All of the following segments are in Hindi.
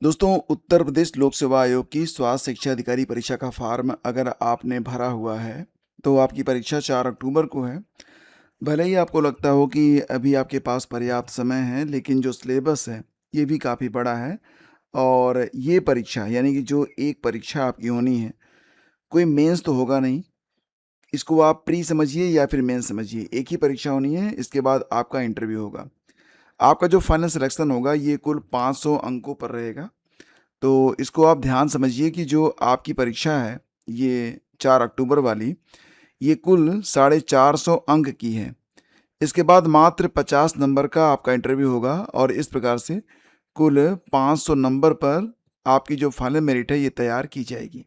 दोस्तों, उत्तर प्रदेश लोक सेवा आयोग की स्वास्थ्य शिक्षा अधिकारी परीक्षा का फॉर्म अगर आपने भरा हुआ है, तो आपकी परीक्षा 4 अक्टूबर को है। भले ही आपको लगता हो कि अभी आपके पास पर्याप्त समय है, लेकिन जो सिलेबस है, ये भी काफ़ी बड़ा है और ये परीक्षा यानी कि जो एक परीक्षा आपकी होनी है, कोई मेंस तो होगा नहीं। इसको आप प्री समझिए या फिर मेंस समझिए, एक ही परीक्षा होनी है, इसके बाद आपका इंटरव्यू होगा। आपका जो फाइनल सिलेक्शन होगा, ये कुल 500 अंकों पर रहेगा। तो इसको आप ध्यान समझिए कि जो आपकी परीक्षा है, ये 4 अक्टूबर वाली, ये कुल 450 अंक की है। इसके बाद मात्र 50 नंबर का आपका इंटरव्यू होगा और इस प्रकार से कुल 500 नंबर पर आपकी जो फाइनल मेरिट है, ये तैयार की जाएगी।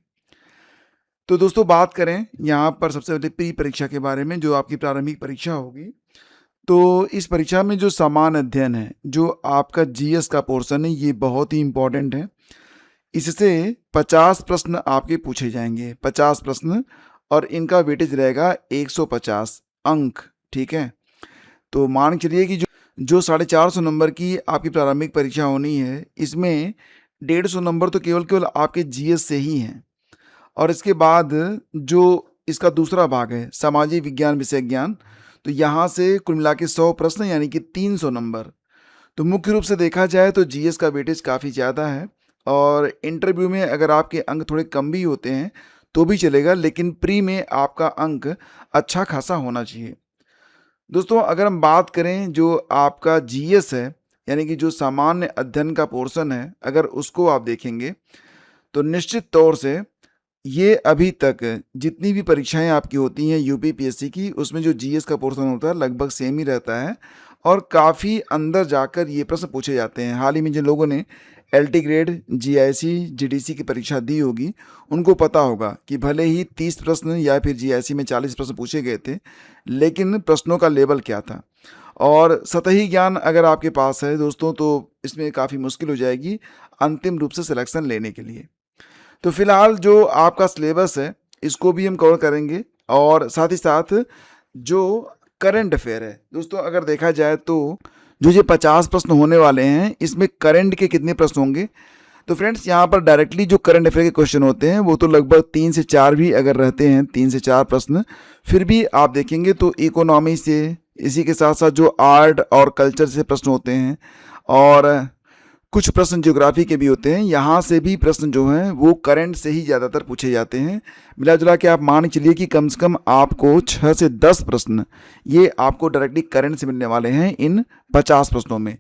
तो दोस्तों, बात करें यहाँ पर सबसे पहले प्री परीक्षा के बारे में, जो आपकी प्रारंभिक परीक्षा होगी। तो इस परीक्षा में जो सामान्य अध्ययन है, जो आपका जीएस का पोर्शन है, ये बहुत ही इम्पोर्टेंट है। इससे 50 प्रश्न आपके पूछे जाएंगे, 50 प्रश्न, और इनका वेटेज रहेगा 150 अंक। ठीक है, तो मान के चलिए कि जो 450 नंबर की आपकी प्रारंभिक परीक्षा होनी है, इसमें 150 नंबर तो केवल केवल आपके जीएस से ही हैं। और इसके बाद जो इसका दूसरा भाग है, सामाजिक विज्ञान विषय ज्ञान, तो यहाँ से कुल मिला के 100 प्रश्न यानी कि 300 नंबर। तो मुख्य रूप से देखा जाए तो जीएस का वेटेज काफ़ी ज़्यादा है और इंटरव्यू में अगर आपके अंक थोड़े कम भी होते हैं तो भी चलेगा, लेकिन प्री में आपका अंक अच्छा खासा होना चाहिए। दोस्तों, अगर हम बात करें जो आपका जीएस है, यानी कि जो सामान्य अध्ययन का पोर्शन है, अगर उसको आप देखेंगे तो निश्चित तौर से ये अभी तक जितनी भी परीक्षाएं आपकी होती हैं यूपी पीएससी की, उसमें जो जीएस का पोर्शन होता है लगभग सेम ही रहता है और काफ़ी अंदर जाकर ये प्रश्न पूछे जाते हैं। हाल ही में जिन लोगों ने एलटी ग्रेड, जीआईसी, जीडीसी की परीक्षा दी होगी, उनको पता होगा कि भले ही 30 प्रश्न या फिर जीआईसी में 40 प्रश्न पूछे गए थे, लेकिन प्रश्नों का लेवल क्या था। और सतही ज्ञान अगर आपके पास है दोस्तों, तो इसमें काफ़ी मुश्किल हो जाएगी अंतिम रूप से सिलेक्शन लेने के लिए। तो फिलहाल जो आपका सिलेबस है, इसको भी हम कवर करेंगे और साथ ही साथ जो करंट अफेयर है दोस्तों, अगर देखा जाए तो जो ये 50 प्रश्न होने वाले हैं, इसमें करंट के कितने प्रश्न होंगे। तो फ्रेंड्स, यहाँ पर डायरेक्टली जो करंट अफेयर के क्वेश्चन होते हैं वो तो लगभग 3 से 4 भी अगर रहते हैं, 3 से 4 प्रश्न, फिर भी आप देखेंगे तो इकोनॉमी से, इसी के साथ साथ जो आर्ट और कल्चर से प्रश्न होते हैं और कुछ प्रश्न ज्योग्राफी के भी होते हैं, यहाँ से भी प्रश्न जो हैं वो करंट से ही ज़्यादातर पूछे जाते हैं। मिला जुला के आप मान चलिए कि कम से कम आपको 6 से 10 प्रश्न ये आपको डायरेक्टली करंट से मिलने वाले हैं इन 50 प्रश्नों में।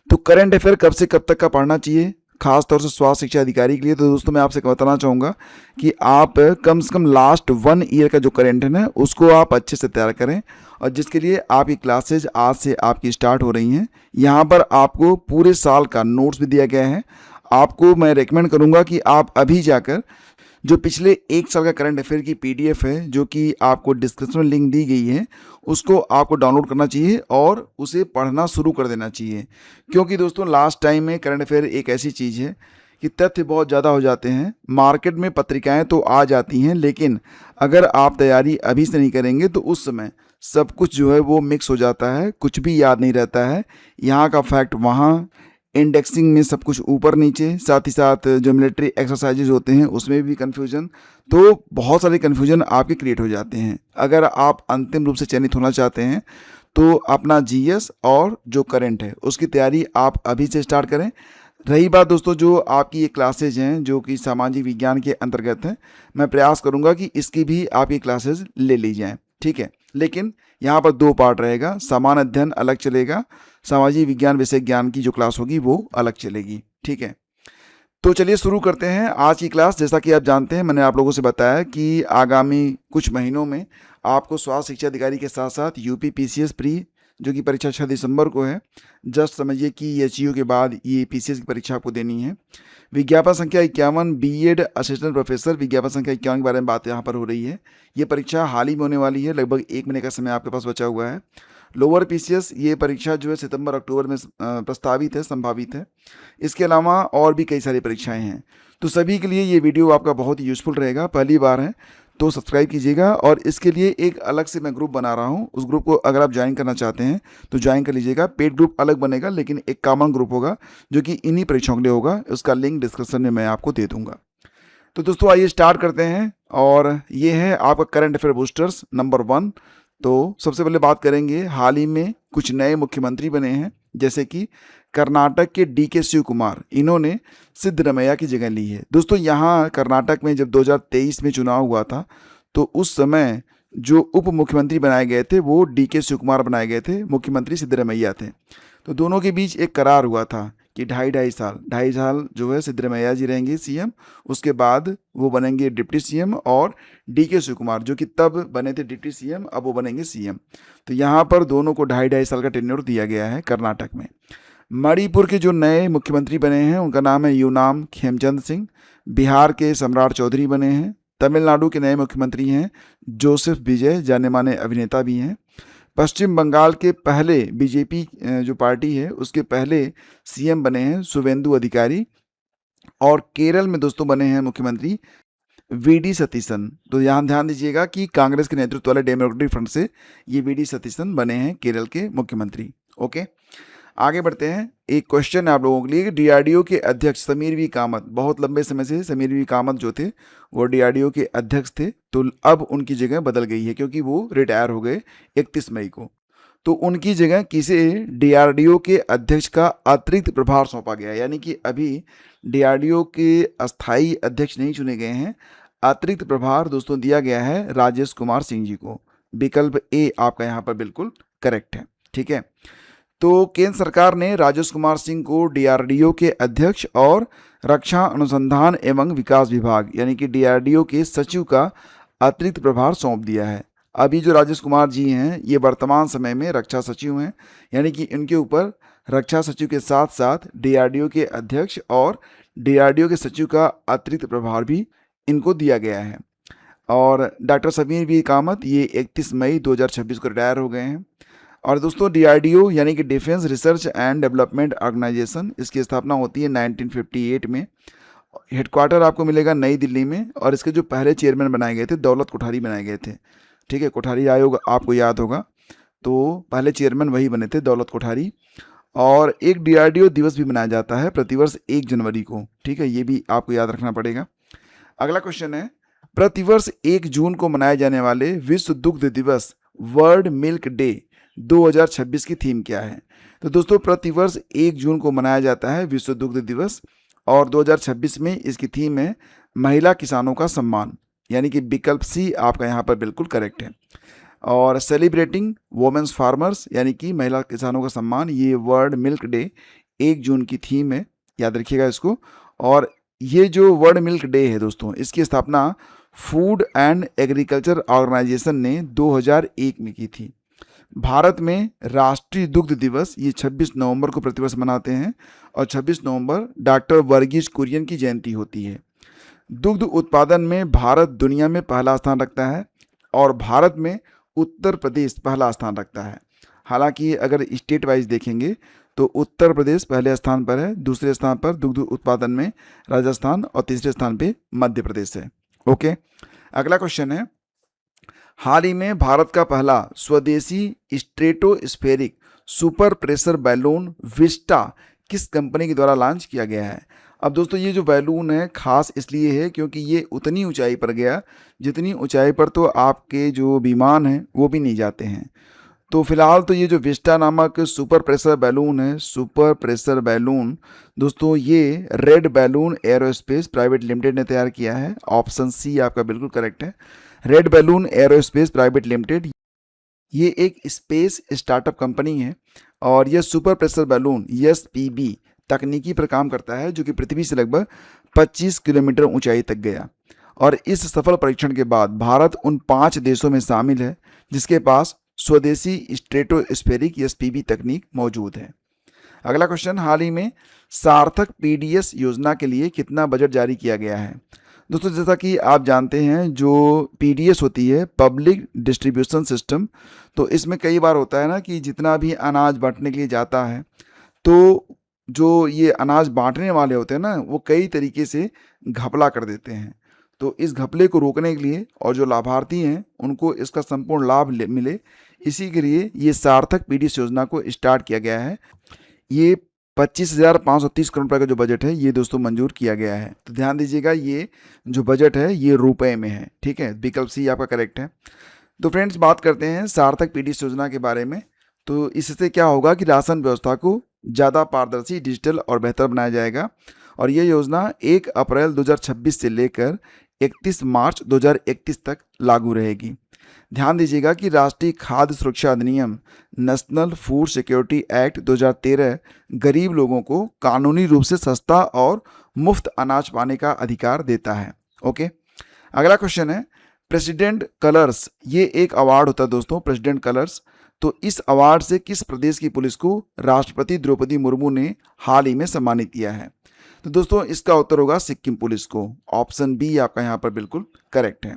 तो करंट अफेयर कब से कब तक का पढ़ना चाहिए, खास तौर से स्वास्थ्य शिक्षा अधिकारी के लिए, तो दोस्तों मैं आपसे बताना चाहूँगा कि आप कम से कम लास्ट 1 ईयर का जो करंट है ना, उसको आप अच्छे से तैयार करें। और जिसके लिए आपकी क्लासेज आज से आपकी स्टार्ट हो रही हैं। यहाँ पर आपको पूरे साल का नोट्स भी दिया गया है। आपको मैं रेकमेंड करूँगा कि आप अभी जाकर जो पिछले 1 साल का करंट अफेयर की पीडीएफ है, जो कि आपको डिस्क्रिप्शन में लिंक दी गई है, उसको आपको डाउनलोड करना चाहिए और उसे पढ़ना शुरू कर देना चाहिए। क्योंकि दोस्तों, लास्ट टाइम में करंट अफेयर एक ऐसी चीज़ है कि तथ्य बहुत ज़्यादा हो जाते हैं। मार्केट में पत्रिकाएं तो आ जाती हैं, लेकिन अगर आप तैयारी अभी से नहीं करेंगे तो उस समय सब कुछ जो है वो मिक्स हो जाता है, कुछ भी याद नहीं रहता है। यहाँ का फैक्ट वहाँ, इंडेक्सिंग में सब कुछ ऊपर नीचे, साथ ही साथ जो मिलिट्री एक्सरसाइजेज होते हैं उसमें भी कन्फ्यूजन, तो बहुत सारे कन्फ्यूजन आपके क्रिएट हो जाते हैं। अगर आप अंतिम रूप से चयनित होना चाहते हैं तो अपना जीएस और जो करंट है उसकी तैयारी आप अभी से स्टार्ट करें। रही बात दोस्तों जो आपकी ये क्लासेज हैं जो कि सामाजिक विज्ञान के अंतर्गत हैं, मैं प्रयास करूंगा कि इसकी भी आपकी क्लासेज ले ली जाएं, ठीक है। लेकिन यहाँ पर 2 पार्ट रहेगा, सामान्य अध्ययन अलग चलेगा, सामाजिक विज्ञान विषय ज्ञान की जो क्लास होगी वो अलग चलेगी, ठीक है। तो चलिए शुरू करते हैं आज की क्लास। जैसा कि आप जानते हैं, मैंने आप लोगों से बताया कि आगामी कुछ महीनों में आपको स्वास्थ्य शिक्षा अधिकारी के साथ साथ यूपी पीसीएस प्री, जो कि परीक्षा 6 दिसंबर को है, जस्ट समझिए कि एचयू के बाद ये पीसीएस की परीक्षा आपको देनी है। विज्ञापन संख्या 51 बीएड असिस्टेंट प्रोफेसर विज्ञापन संख्या 51 के बारे में बात यहाँ पर हो रही है। ये परीक्षा हाल ही में होने वाली है, लगभग 1 महीने का समय आपके पास बचा हुआ है। लोअर पीसीएस ये परीक्षा जो है सितंबर अक्टूबर में प्रस्तावित है, संभावित है। इसके अलावा और भी कई सारी परीक्षाएं हैं, तो सभी के लिए ये वीडियो आपका बहुत ही यूज़फुल रहेगा। पहली बार है तो सब्सक्राइब कीजिएगा। और इसके लिए एक अलग से मैं ग्रुप बना रहा हूँ, उस ग्रुप को अगर आप ज्वाइन करना चाहते हैं तो ज्वाइन कर लीजिएगा। पेड ग्रुप अलग बनेगा, लेकिन एक कॉमन ग्रुप होगा जो कि इन्हीं परीक्षाओं के लिए होगा। उसका लिंक डिस्क्रिप्शन में मैं आपको दे दूंगा। तो दोस्तों आइए स्टार्ट करते हैं। और ये है आपका करंट अफेयर बूस्टर्स नंबर 1। तो सबसे पहले बात करेंगे, हाल ही में कुछ नए मुख्यमंत्री बने हैं, जैसे कि कर्नाटक के DK शिव कुमार, इन्होंने सिद्धरमैया की जगह ली है। दोस्तों यहाँ कर्नाटक में जब 2023 में चुनाव हुआ था तो उस समय जो उप मुख्यमंत्री बनाए गए थे वो DK शिव कुमार बनाए गए थे, मुख्यमंत्री सिद्धरमैया थे। तो दोनों के बीच एक करार हुआ था कि ढाई साल जो है सिद्धरमैया जी रहेंगे CM, उसके बाद वो बनेंगे डिप्टी CM, और DK शिव कुमार जो कि तब बने थे डिप्टी CM, अब वो बनेंगे CM। तो यहाँ पर दोनों को ढाई साल का टेन्योर दिया गया है कर्नाटक में। मणिपुर के जो नए मुख्यमंत्री बने हैं उनका नाम है यूनाम खेमचंद सिंह। बिहार के सम्राट चौधरी बने हैं। तमिलनाडु के नए मुख्यमंत्री हैं जोसेफ विजय, जाने माने अभिनेता भी हैं। पश्चिम बंगाल के पहले BJP जो पार्टी है उसके पहले CM बने हैं शुवेंदु अधिकारी। और केरल में दोस्तों बने हैं मुख्यमंत्री VD सतीशन। तो यहाँ ध्यान दीजिएगा कि कांग्रेस के नेतृत्व वाले डेमोक्रेटिक फ्रंट से ये VD सतीशन बने हैं केरल के मुख्यमंत्री। ओके, आगे बढ़ते हैं। एक क्वेश्चन है आप लोगों के लिए। DRDO के अध्यक्ष समीर वी कामत, बहुत लंबे समय से समीर वी कामत जो थे वो DRDO के अध्यक्ष थे, तो अब उनकी जगह बदल गई है क्योंकि वो रिटायर हो गए 31 मई को। तो उनकी जगह किसे DRDO के अध्यक्ष का अतिरिक्त प्रभार सौंपा गया, यानी कि अभी DRDO के अस्थाई अध्यक्ष नहीं चुने गए हैं, अतिरिक्त प्रभार दोस्तों दिया गया है राजेश कुमार सिंह जी को। विकल्प A आपका यहाँ पर बिल्कुल करेक्ट है। ठीक है, तो केंद्र सरकार ने राजेश कुमार सिंह को DRDO के अध्यक्ष और रक्षा अनुसंधान एवं विकास विभाग यानी कि DRDO के सचिव का अतिरिक्त प्रभार सौंप दिया है। अभी जो राजेश कुमार जी हैं ये वर्तमान समय में रक्षा सचिव हैं, यानी कि इनके ऊपर रक्षा सचिव के साथ साथ DRDO के अध्यक्ष और DRDO के सचिव का अतिरिक्त प्रभार भी इनको दिया गया है। और डॉक्टर समीर वी कामत ये 31 मई 2026 को रिटायर हो गए हैं। और दोस्तों DRDO यानी कि defence research and development organisation, इसकी स्थापना होती है 1958 में। हेडक्वार्टर आपको मिलेगा नई दिल्ली में। और इसके जो पहले चेयरमैन बनाए गए थे दौलत कोठारी बनाए गए थे। ठीक है, कोठारी आयोग आपको याद होगा, तो पहले चेयरमैन वही बने थे, दौलत कोठारी। और एक DRDO दिवस भी मनाया जाता है प्रतिवर्ष 1 जनवरी को। ठीक है, ये भी आपको याद रखना पड़ेगा। अगला क्वेश्चन है, प्रतिवर्ष 1 जून को मनाए जाने वाले विश्व दुग्ध दिवस वर्ल्ड मिल्क डे 2026 की थीम क्या है? तो दोस्तों प्रतिवर्ष 1 जून को मनाया जाता है विश्व दुग्ध दिवस, और 2026 में इसकी थीम है महिला किसानों का सम्मान, यानी कि विकल्प C आपका यहाँ पर बिल्कुल करेक्ट है। और सेलिब्रेटिंग वुमेन्स फार्मर्स यानी कि महिला किसानों का सम्मान, ये वर्ल्ड मिल्क डे 1 जून की थीम है, याद रखिएगा इसको। और ये जो वर्ल्ड मिल्क डे है दोस्तों, इसकी स्थापना फूड एंड एग्रीकल्चर ऑर्गेनाइजेशन ने 2001 में की थी। भारत में राष्ट्रीय दुग्ध दिवस ये 26 नवंबर को प्रतिवर्ष मनाते हैं, और 26 नवंबर डॉक्टर वर्गीज कुरियन की जयंती होती है। दुग्ध उत्पादन में भारत दुनिया में पहला स्थान रखता है, और भारत में उत्तर प्रदेश पहला स्थान रखता है। हालांकि अगर स्टेट वाइज देखेंगे तो उत्तर प्रदेश पहले स्थान पर है, दूसरे स्थान पर दुग्ध उत्पादन में राजस्थान, और तीसरे स्थान पे मध्य प्रदेश है। ओके, अगला क्वेश्चन है, हाल ही में भारत का पहला स्वदेशी stratospheric super pressure balloon Vista किस कंपनी के द्वारा लॉन्च किया गया है? अब दोस्तों ये जो बैलून है खास इसलिए है क्योंकि ये उतनी ऊंचाई पर गया जितनी ऊंचाई पर तो आपके जो विमान हैं वो भी नहीं जाते हैं। तो फिलहाल तो ये जो विस्टा नामक सुपर प्रेशर बैलून है, सुपर प्रेशर बैलून दोस्तों ये red balloon aerospace private limited ने तैयार किया है। ऑप्शन C आपका बिल्कुल करेक्ट है, red balloon aerospace private limited. ये एक स्पेस स्टार्टअप कंपनी है, और यह सुपर प्रेशर बैलून SPB तकनीकी पर काम करता है, जो कि पृथ्वी से लगभग 25 किलोमीटर ऊंचाई तक गया। और इस सफल परीक्षण के बाद भारत उन 5 देशों में शामिल है जिसके पास स्वदेशी स्ट्रेटोस्फेरिक SPB तकनीक मौजूद है। अगला क्वेश्चन, हाल ही में सार्थक PDS योजना के लिए कितना बजट जारी किया गया है? दोस्तों जैसा कि आप जानते हैं जो PDS होती है पब्लिक डिस्ट्रीब्यूशन सिस्टम, तो इसमें कई बार होता है ना कि जितना भी अनाज बांटने के लिए जाता है तो जो ये अनाज बांटने वाले होते हैं ना वो कई तरीके से घपला कर देते हैं। तो इस घपले को रोकने के लिए और जो लाभार्थी हैं उनको इसका संपूर्ण लाभ मिले, इसी के लिए ये सार्थक पीडीएस योजना को स्टार्ट किया गया है। ये 25,530 करोड़ रुपए का जो बजट है ये दोस्तों मंजूर किया गया है। तो ध्यान दीजिएगा, ये जो बजट है ये रुपए में है, ठीक है। विकल्प सी आपका करेक्ट है। तो फ्रेंड्स, बात करते हैं सार्थक पीडीएस योजना के बारे में। तो इससे क्या होगा कि राशन व्यवस्था को ज़्यादा पारदर्शी, डिजिटल और बेहतर बनाया जाएगा। और ये योजना 1 अप्रैल 2026 से लेकर 31 मार्च 2031 तक लागू रहेगी। ध्यान दीजिएगा कि राष्ट्रीय खाद्य सुरक्षा अधिनियम, नेशनल फूड सिक्योरिटी एक्ट 2013 गरीब लोगों को कानूनी रूप से सस्ता और मुफ्त अनाज पाने का अधिकार देता है। ओके, अगला क्वेश्चन है प्रेसिडेंट कलर्स। ये एक अवार्ड होता है दोस्तों, प्रेसिडेंट कलर्स। तो इस अवार्ड से किस प्रदेश की पुलिस को राष्ट्रपति द्रौपदी मुर्मू ने हाल ही में सम्मानित किया है? तो दोस्तों इसका उत्तर होगा सिक्किम पुलिस को। ऑप्शन बी आपका यहाँ पर बिल्कुल करेक्ट है।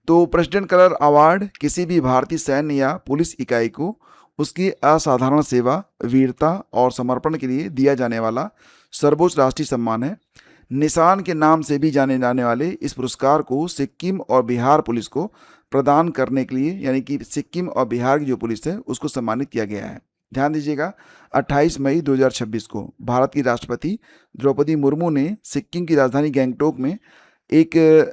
तो प्रेसिडेंट कलर अवार्ड किसी भी भारतीय सैन्य या पुलिस इकाई को उसकी असाधारण सेवा, वीरता और समर्पण के लिए दिया जाने वाला सर्वोच्च राष्ट्रीय सम्मान है। निशान के नाम से भी जाने जाने वाले इस पुरस्कार को सिक्किम और बिहार पुलिस को प्रदान करने के लिए, यानी कि सिक्किम और बिहार की जो पुलिस है उसको सम्मानित किया गया है। ध्यान दीजिएगा, 28 मई 2026 को भारत की राष्ट्रपति द्रौपदी मुर्मू ने सिक्किम की राजधानी गैंगटोक में एक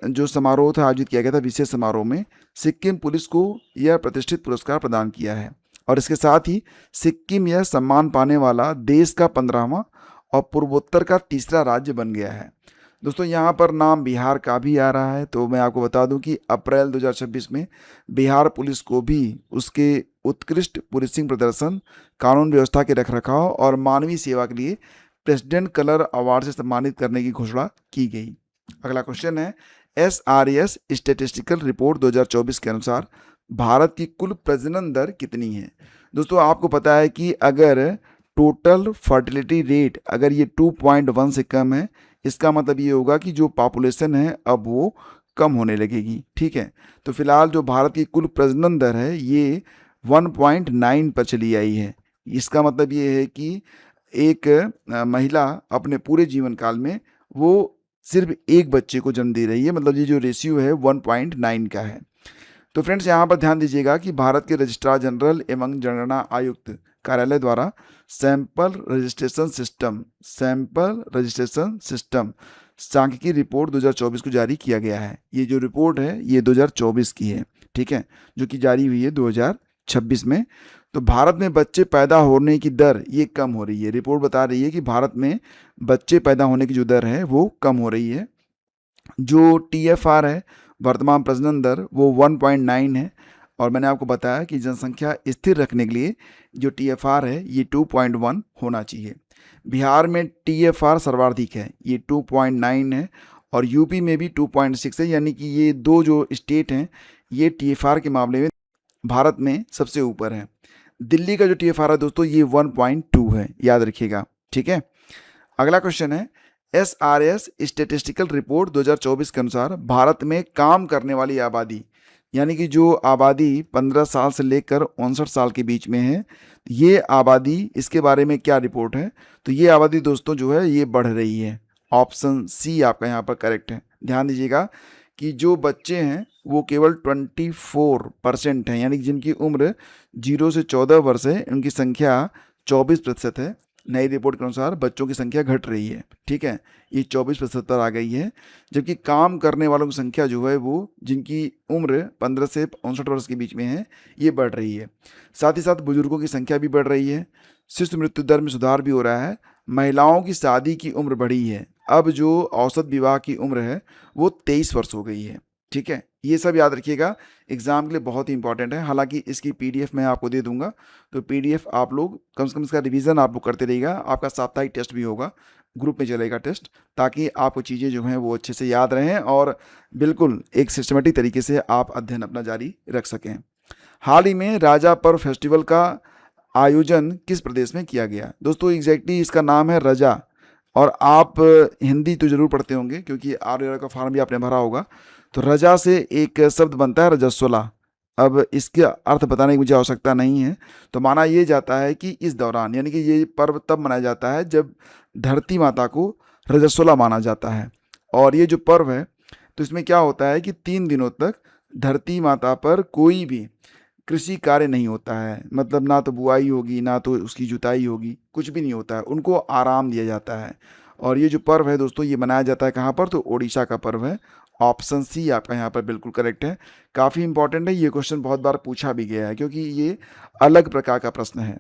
जो समारोह था आयोजित किया गया था, विशेष समारोह में सिक्किम पुलिस को यह प्रतिष्ठित पुरस्कार प्रदान किया है। और इसके साथ ही सिक्किम यह सम्मान पाने वाला देश का 15वां और पूर्वोत्तर का तीसरा राज्य बन गया है। दोस्तों यहाँ पर नाम बिहार का भी आ रहा है, तो मैं आपको बता दूं कि अप्रैल 2026 में बिहार पुलिस को भी उसके उत्कृष्ट पुलिसिंग प्रदर्शन, कानून व्यवस्था के रखरखाव और मानवीय सेवा के लिए प्रेसिडेंट कलर अवार्ड से सम्मानित करने की घोषणा की गई। अगला क्वेश्चन है SRS स्टैटिस्टिकल रिपोर्ट 2024 के अनुसार भारत की कुल प्रजनन दर कितनी है? दोस्तों आपको पता है कि अगर टोटल फर्टिलिटी रेट अगर ये 2.1 से कम है, इसका मतलब ये होगा कि जो पॉपुलेशन है अब वो कम होने लगेगी, ठीक है। तो फिलहाल जो भारत की कुल प्रजनन दर है ये 1.9 पर चली आई है। इसका मतलब ये है कि एक महिला अपने पूरे जीवन काल में वो सिर्फ एक बच्चे को जन्म दे रही है, मतलब ये जो रेशियो है 1.9 का है। तो फ्रेंड्स यहाँ पर ध्यान दीजिएगा कि भारत के रजिस्ट्रार जनरल एवं जनगणना आयुक्त कार्यालय द्वारा सैंपल रजिस्ट्रेशन सिस्टम सांख्यिकी रिपोर्ट 2024 को जारी किया गया है। ये जो रिपोर्ट है ये 2024 की है, ठीक है, जो कि जारी हुई है 2026 में। तो भारत में बच्चे पैदा होने की दर ये कम हो रही है। रिपोर्ट बता रही है कि भारत में बच्चे पैदा होने की जो दर है वो कम हो रही है। जो TFR है, वर्तमान प्रजनन दर, वो 1.9 है। और मैंने आपको बताया कि जनसंख्या स्थिर रखने के लिए जो TFR है ये 2.1 होना चाहिए। बिहार में TFR सर्वाधिक है, ये 2.9 है। और यूपी में भी 2.6 है, यानी कि ये दो जो स्टेट हैं ये TFR के मामले में भारत में सबसे ऊपर है। दिल्ली का जो TFR है दोस्तों ये 1.2 है, याद रखिएगा, ठीक है। अगला क्वेश्चन है SRS स्टैटिस्टिकल रिपोर्ट 2024 के अनुसार भारत में काम करने वाली आबादी, यानी कि जो आबादी 15 साल से लेकर 59 साल के बीच में है, ये आबादी, इसके बारे में क्या रिपोर्ट है? तो ये आबादी दोस्तों जो है ये बढ़ रही है। ऑप्शन सी आपका यहाँ पर करेक्ट है। ध्यान दीजिएगा कि जो बच्चे हैं वो केवल 24% हैं, यानी कि जिनकी उम्र 0 से 14 वर्ष है उनकी संख्या 24% है। नई रिपोर्ट के अनुसार बच्चों की संख्या घट रही है, ठीक है, ये 24% पर आ गई है। जबकि काम करने वालों की संख्या जो है वो जिनकी उम्र 15 से 59 वर्ष के बीच में है ये बढ़ रही है। साथ ही साथ बुजुर्गों की संख्या भी बढ़ रही है। शिशु मृत्यु दर में सुधार भी हो रहा है। महिलाओं की शादी की उम्र बढ़ी है, अब जो औसत विवाह की उम्र है वो 23 वर्ष हो गई है, ठीक है। ये सब याद रखिएगा, एग्जाम के लिए बहुत ही इंपॉर्टेंट है। हालांकि इसकी PDF मैं आपको दे दूंगा, तो PDF आप लोग कम से कम इसका रिवीजन आप लोग करते रहिएगा। आपका साप्ताहिक टेस्ट भी होगा, ग्रुप में चलेगा टेस्ट, ताकि आपको चीज़ें जो हैं वो अच्छे से याद रहें और बिल्कुल एक सिस्टमेटिक तरीके से आप अध्ययन अपना जारी रख सकें। हाल ही में राजा पर्व फेस्टिवल का आयोजन किस प्रदेश में किया गया? दोस्तों एग्जैक्टली इसका नाम है रजा, और आप हिंदी तो जरूर पढ़ते होंगे क्योंकि RRR का फॉर्म भी आपने भरा होगा। तो रजा से एक शब्द बनता है रजस्वला। अब इसके अर्थ बताने की मुझे आवश्यकता नहीं है। तो माना ये जाता है कि इस दौरान, यानी कि ये पर्व तब मनाया जाता है जब धरती माता को रजस्वला माना जाता है। और ये जो पर्व है तो इसमें क्या होता है कि 3 दिनों तक धरती माता पर कोई भी कृषि कार्य नहीं होता है, मतलब ना तो बुआई होगी, ना तो उसकी जुताई होगी, कुछ भी नहीं होता है, उनको आराम दिया जाता है। और ये जो पर्व है दोस्तों, ये मनाया जाता है कहाँ पर? तो ओडिशा का पर्व है। ऑप्शन सी आपका यहाँ पर बिल्कुल करेक्ट है। काफ़ी इंपॉर्टेंट है, ये क्वेश्चन बहुत बार पूछा भी गया है क्योंकि ये अलग प्रकार का प्रश्न है।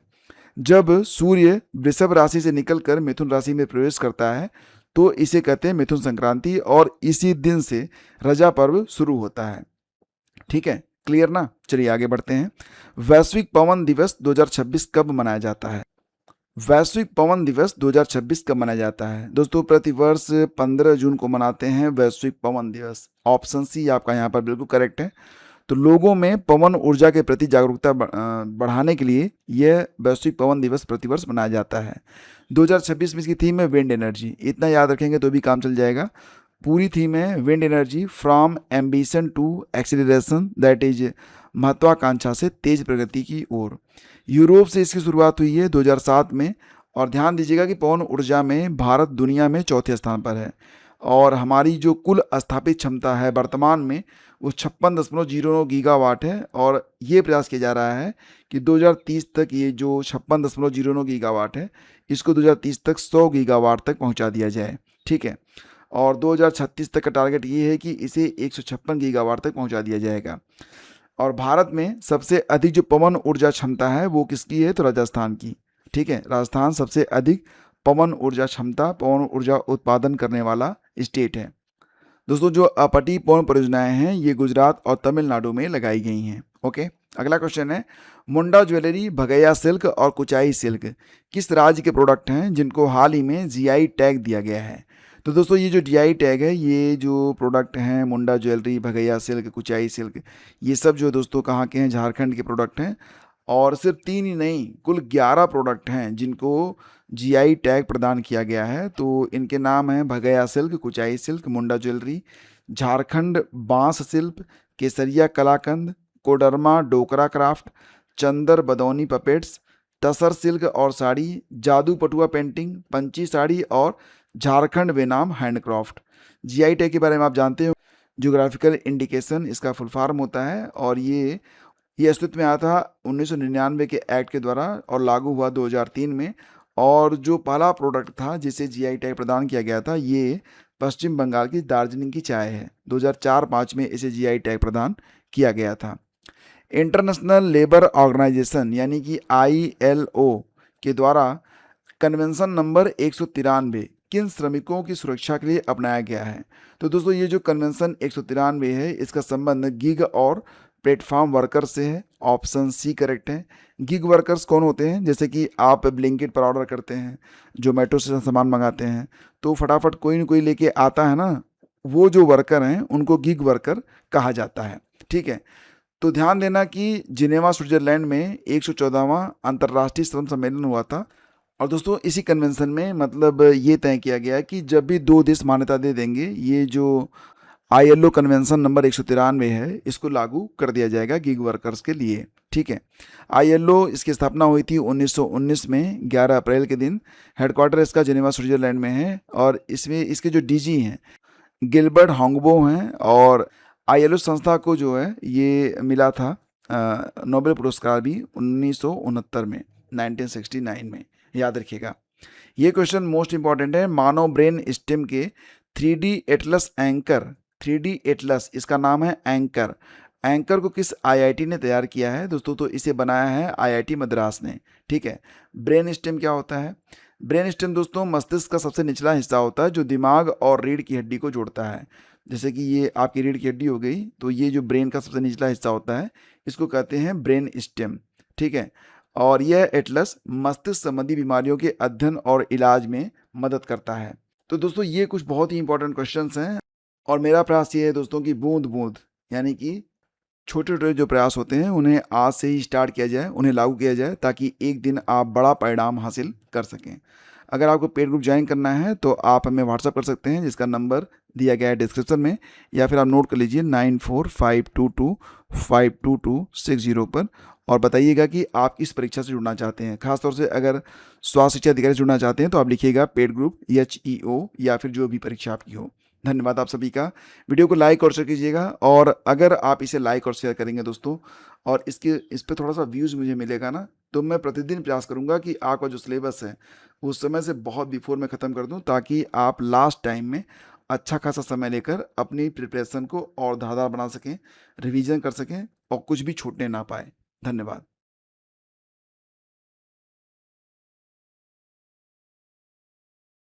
जब सूर्य वृषभ राशि से निकलकर मिथुन राशि में प्रवेश करता है तो इसे कहते हैं मिथुन संक्रांति, और इसी दिन से रजा पर्व शुरू होता है। ठीक है, क्लियर ना? चलिए आगे बढ़ते हैं। वैश्विक पवन दिवस 2026 कब मनाया जाता है? वैश्विक पवन दिवस 2026 कब मनाया जाता है? दोस्तों प्रतिवर्ष 15 जून को मनाते हैं वैश्विक पवन दिवस। ऑप्शन सी आपका यहाँ पर बिल्कुल करेक्ट है। तो लोगों में पवन ऊर्जा के प्रति जागरूकता बढ़ाने के लिए यह वैश्विक पवन दिवस प्रतिवर्ष मनाया जाता है। 2026 में इसकी थीम है विंड एनर्जी। इतना याद रखेंगे तो भी काम चल जाएगा। पूरी थीम है wind energy from ambition to acceleration, that is महत्वाकांक्षा से तेज प्रगति की ओर। यूरोप से इसकी शुरुआत हुई है 2007 में। और ध्यान दीजिएगा कि पवन ऊर्जा में भारत दुनिया में चौथे स्थान पर है, और हमारी जो कुल स्थापित क्षमता है वर्तमान में वो 56.09 गीगावाट है। और ये प्रयास किया जा रहा है कि 2030 तक ये जो 56.09 गीगावाट है इसको 2030 तक 100 गीगावाट तक पहुंचा दिया जाए। ठीक है, और 2036 तक का टारगेट ये है कि इसे 156 गीगावाट तक पहुंचा दिया जाएगा। और भारत में सबसे अधिक जो पवन ऊर्जा क्षमता है वो किसकी है? तो राजस्थान की। ठीक है, राजस्थान सबसे अधिक पवन ऊर्जा क्षमता, पवन ऊर्जा उत्पादन करने वाला स्टेट है। दोस्तों जो अपटी पवन परियोजनाएं हैं ये गुजरात और तमिलनाडु में लगाई गई हैं। ओके, अगला क्वेश्चन है, मुंडा ज्वेलरी, भगैया सिल्क और कुचाई सिल्क किस राज्य के प्रोडक्ट हैं जिनको हाल ही में जीआई टैग दिया गया है? तो दोस्तों ये जो जीआई टैग है, ये जो प्रोडक्ट हैं Munda jewellery, Bhagaiya silk, Kuchai silk, ये सब जो दोस्तों कहाँ के हैं? झारखंड के प्रोडक्ट हैं। और सिर्फ 3 ही नहीं, कुल 11 प्रोडक्ट हैं जिनको जीआई टैग प्रदान किया गया है। तो इनके नाम हैं भगैया सिल्क, कुचाई सिल्क, मुंडा ज्वेलरी, झारखंड बांस शिल्प, केसरिया कलाकंद, कोडरमा डोकरा क्राफ्ट, चंदर बदौनी पपेट्स, तसर सिल्क और साड़ी, जादू पटुआ पेंटिंग, पंची साड़ी और झारखंड बेनाम हैंडक्राफ्ट। जीआई टैग के बारे में आप जानते हो, ज्योग्राफिकल इंडिकेशन इसका फुल फॉर्म होता है। और ये अस्तित्व में आया था 1999 के एक्ट के द्वारा और लागू हुआ 2003 में। और जो पहला प्रोडक्ट था जिसे जीआई टैग प्रदान किया गया था ये पश्चिम बंगाल की दार्जिलिंग की चाय है। 2004-05 में इसे जीआई टैग प्रदान किया गया था। इंटरनेशनल लेबर ऑर्गेनाइजेशन यानी कि आईएलओ के द्वारा कन्वेंशन नंबर 193 किन श्रमिकों की सुरक्षा के लिए अपनाया गया है? तो दोस्तों ये जो कन्वेंशन 193 है इसका संबंध गिग और प्लेटफॉर्म वर्कर से है। ऑप्शन सी करेक्ट है। गिग वर्कर्स कौन होते हैं? जैसे कि आप ब्लिंकिट पर ऑर्डर करते हैं, जोमेटो से सामान मंगाते हैं, तो फटाफट कोई न कोई लेके आता है ना, वो जो वर्कर हैं उनको गिग वर्कर कहा जाता है। ठीक है, तो ध्यान देना कि जिनेवा स्विट्जरलैंड में 114वां अंतर्राष्ट्रीय श्रम सम्मेलन हुआ था। और दोस्तों इसी कन्वेंशन में मतलब ये तय किया गया कि जब भी 2 देश मान्यता दे देंगे, ये जो आईएलओ कन्वेंशन नंबर 193 है इसको लागू कर दिया जाएगा गिग वर्कर्स के लिए। ठीक है, आईएलओ इसकी स्थापना हुई थी 1919 में 11 अप्रैल के दिन। हेडक्वार्टर इसका जिनेवा स्विट्जरलैंड में है। और इसमें इसके जो डीजी हैं गिलबर्ट होंगबो हैं। और आईएलओ संस्था को जो है ये मिला था नोबेल पुरस्कार भी 1969 में, 1969 में, याद रखिएगा। ये क्वेश्चन मोस्ट इंपॉर्टेंट है। मानव ब्रेन स्टेम के 3D Atlas anchor, 3D Atlas इसका नाम है एंकर। एंकर को किस आईआईटी ने तैयार किया है दोस्तों? तो इसे बनाया है आईआईटी मद्रास ने। ठीक है, ब्रेन स्टेम क्या होता है? ब्रेन स्टेम दोस्तों मस्तिष्क का सबसे निचला हिस्सा होता है जो दिमाग और रीढ़ की हड्डी को जोड़ता है। जैसे कि ये आपकी रीढ़ की हड्डी हो गई, तो ये जो ब्रेन का सबसे निचला हिस्सा होता है इसको कहते हैं ब्रेन स्टेम। ठीक है, और यह एटलस मस्तिष्क संबंधी बीमारियों के अध्ययन और इलाज में मदद करता है। तो दोस्तों ये कुछ बहुत ही इंपॉर्टेंट क्वेश्चंस हैं। और मेरा प्रयास ये है दोस्तों कि बूंद बूंद यानी कि छोटे छोटे जो प्रयास होते हैं उन्हें आज से ही स्टार्ट किया जाए, उन्हें लागू किया जाए, ताकि एक दिन आप बड़ा परिणाम हासिल कर सकें। अगर आपको पेड ग्रुप ज्वाइन करना है तो आप हमें व्हाट्सअप कर सकते हैं जिसका नंबर दिया गया है डिस्क्रिप्शन में, या फिर आप नोट कर लीजिए 9452252260 पर, और बताइएगा कि आप इस परीक्षा से जुड़ना चाहते हैं। खासतौर से अगर स्वास्थ्य शिक्षा अधिकारी से जुड़ना चाहते हैं तो आप लिखिएगा पेड ग्रुप HEO या फिर जो भी परीक्षा आपकी हो। धन्यवाद आप सभी का। वीडियो को लाइक और शेयर कीजिएगा, और अगर आप इसे लाइक और शेयर करेंगे दोस्तों, और इस पे थोड़ा-सा व्यूज़ मुझे मिलेगा ना, तो मैं प्रतिदिन प्रयास करूँगा कि आपका जो सिलेबस है, वो समय से बहुत बिफ़ोर मैं ख़त्म कर दूँ, ताकि आप लास्ट टाइम में अच्छा खासा समय लेकर अपनी प्रिपरेशन को और धारदार बना सकें, रिवीज़न कर सकें और कुछ भी छूटने ना पाए। धन्यवाद।